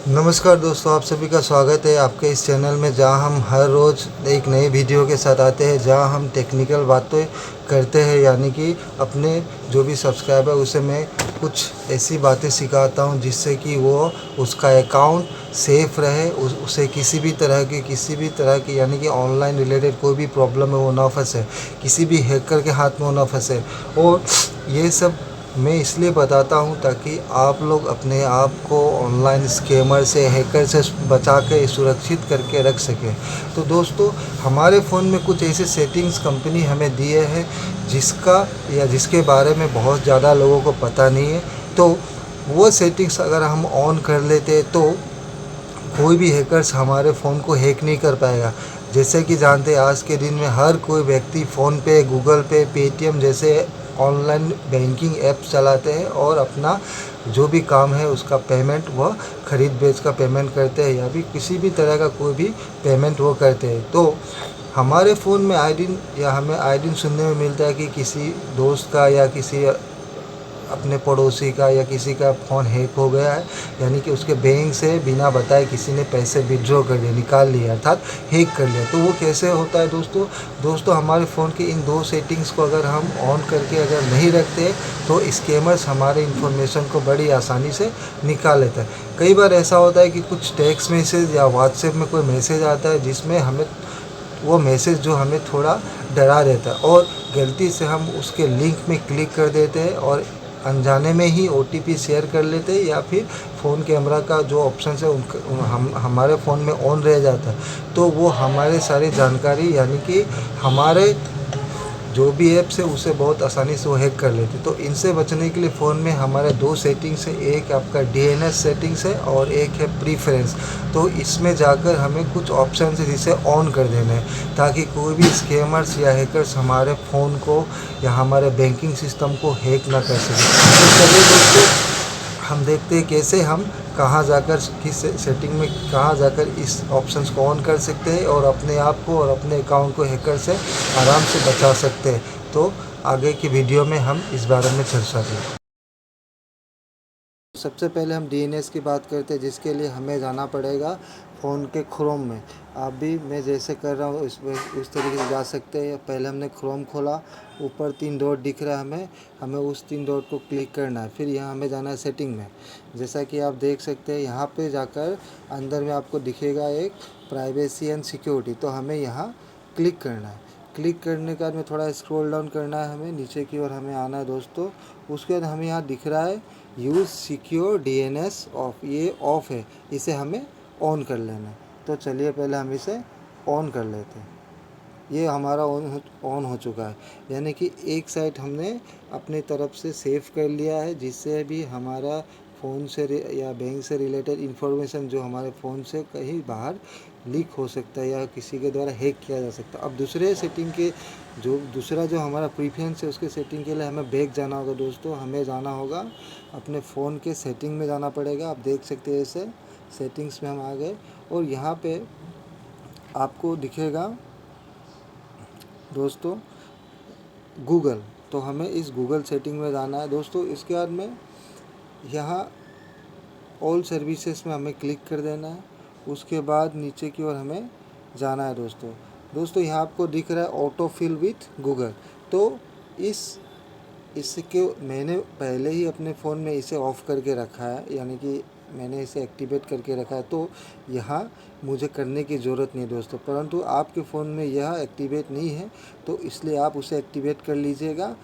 नमस्कार दोस्तों, आप सभी का स्वागत है आपके इस चैनल में, जहां हम हर रोज़ एक नई वीडियो के साथ आते हैं, जहां हम टेक्निकल बातें करते हैं। यानी कि अपने जो भी सब्सक्राइबर उसे मैं कुछ ऐसी बातें सिखाता हूं जिससे कि वो उसका अकाउंट सेफ़ रहे, उसे किसी भी तरह की यानी कि ऑनलाइन रिलेटेड कोई भी प्रॉब्लम है वो ना फंसे, किसी भी हैकर के हाथ में वो ना फंसे। और ये सब मैं इसलिए बताता हूँ ताकि आप लोग अपने आप को ऑनलाइन स्कैमर से, हैकर से बचा के सुरक्षित करके रख सकें। तो दोस्तों, हमारे फ़ोन में कुछ ऐसे सेटिंग्स कंपनी हमें दिए हैं जिसका या जिसके बारे में बहुत ज़्यादा लोगों को पता नहीं है। तो वो सेटिंग्स अगर हम ऑन कर लेते हैं तो कोई भी हैकर्स हमारे फ़ोन को हैक नहीं कर पाएगा। जैसे कि जानते हैं, आज के दिन में हर कोई व्यक्ति फ़ोन पे, गूगल पे, पेटीएम जैसे ऑनलाइन बैंकिंग ऐप चलाते हैं और अपना जो भी काम है उसका पेमेंट वह ख़रीद बेच का पेमेंट करते हैं या भी किसी भी तरह का कोई भी पेमेंट वो करते हैं। तो हमारे फ़ोन में आए दिन या हमें आए दिन सुनने में मिलता है कि किसी दोस्त का या किसी अपने पड़ोसी का या किसी का फ़ोन हैक हो गया है, यानी कि उसके बैंक से बिना बताए किसी ने पैसे विड्रॉ कर लिए, निकाल लिए, अर्थात हैक कर लिया। तो वो कैसे होता है दोस्तों, हमारे फ़ोन की इन दो सेटिंग्स को अगर हम ऑन करके अगर नहीं रखते तो स्कैमर्स हमारे इन्फॉर्मेशन को बड़ी आसानी से निकाल लेता है। कई बार ऐसा होता है कि कुछ टेक्स्ट मैसेज या व्हाट्सएप में कोई मैसेज आता है जिसमें हमें वो मैसेज जो हमें थोड़ा डरा देता है और गलती से हम उसके लिंक में क्लिक कर देते हैं और अनजाने में ही ओटीपी शेयर कर लेते हैं, या फिर फ़ोन कैमरा का जो ऑप्शन है हम हमारे फ़ोन में ऑन रह जाता है। तो वो हमारे सारी जानकारी यानी कि हमारे जो भी ऐप्स है उसे बहुत आसानी से वो हैक कर लेते। तो इनसे बचने के लिए फ़ोन में हमारे दो सेटिंग्स है, एक आपका डीएनएस सेटिंग्स है और एक है प्रीफरेंस। तो इसमें जाकर हमें कुछ ऑप्शन है जिसे ऑन कर देना है ताकि कोई भी स्कैमर्स या हैकर्स हमारे फ़ोन को या हमारे बैंकिंग सिस्टम को हैक ना कर सके। तो चलिए दोस्तों, हम देखते हैं कैसे हम कहाँ जाकर किस सेटिंग में कहाँ जाकर इस ऑप्शंस को ऑन कर सकते हैं और अपने आप को और अपने अकाउंट को हैकर से आराम से बचा सकते हैं। तो आगे की वीडियो में हम इस बारे में चर्चा करें। सबसे पहले हम डीएनएस की बात करते हैं, जिसके लिए हमें जाना पड़ेगा फ़ोन के क्रोम में। आप भी मैं जैसे कर रहा हूँ उस तरीके से जा सकते हैं। पहले हमने क्रोम खोला, ऊपर 3 डॉट दिख रहा है, हमें हमें उस 3 डॉट को क्लिक करना है। फिर यहाँ हमें जाना है सेटिंग में। जैसा कि आप देख सकते हैं, यहाँ पे जाकर अंदर में आपको दिखेगा एक प्राइवेसी एंड सिक्योरिटी, तो हमें यहाँ क्लिक करना है। क्लिक करने के बाद में थोड़ा स्क्रॉल डाउन करना है, हमें नीचे की ओर हमें आना है दोस्तों। उसके बाद हमें यहाँ दिख रहा है यूज़ सिक्योर डीएनएस ऑफ, ये ऑफ़ है, इसे हमें ऑन कर लेना है। तो चलिए पहले हम इसे ऑन कर लेते हैं। ये हमारा ऑन हो चुका है, यानी कि एक साइट हमने अपनी तरफ से सेव कर लिया है, जिससे भी हमारा फ़ोन से या बैंक से रिलेटेड इन्फॉर्मेशन जो हमारे फ़ोन से कहीं बाहर लीक हो सकता है या किसी के द्वारा हैक किया जा सकता है। अब दूसरा जो हमारा प्रीफरेंस है, उसके सेटिंग के लिए हमें बैक जाना होगा दोस्तों। हमें जाना होगा अपने फ़ोन के सेटिंग में जाना पड़ेगा। आप देख सकते हैं, इसे सेटिंग्स में हम आ गए और यहाँ पे आपको दिखेगा दोस्तों गूगल। तो हमें इस गूगल सेटिंग में जाना है दोस्तों। इसके बाद में यहाँ ऑल सर्विसेज में हमें क्लिक कर देना है। उसके बाद नीचे की ओर हमें जाना है दोस्तों यहाँ आपको दिख रहा है ऑटो फिल विथ गूगल। तो इसके मैंने पहले ही अपने फ़ोन में इसे ऑफ़ करके रखा है, यानी कि मैंने इसे एक्टिवेट करके रखा है, तो यहाँ मुझे करने की ज़रूरत नहीं है दोस्तों। परंतु आपके फ़ोन में यह एक्टिवेट नहीं है, तो इसलिए आप उसे एक्टिवेट कर लीजिएगा।